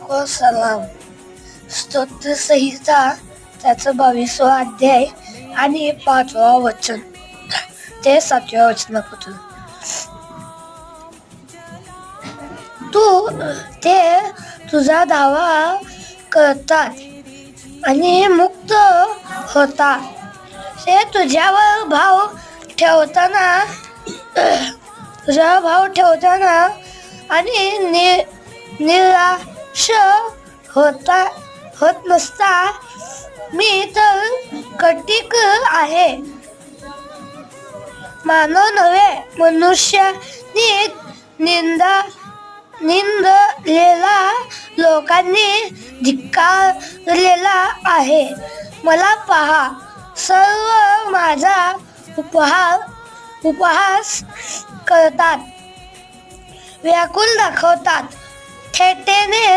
को सलाम. स्तोत्र संहिता त्याचं 22वा अध्याय आणि 5वा वचन ते 7व्या वचनापासून. तू ते तुझा दावा करतात आणि मुक्त होतात. ते तुझ्यावर भाव ठेवताना आणि निराश होत नसता. मी तर कटीक आहे. मानव नव्हे, मनुष्यानी निंदलेला, लोकांनी धिक्कारलेला आहे. मला पहा, सर्व माझा उपहास करतात, व्याकुळ दाखवतात. थेटेने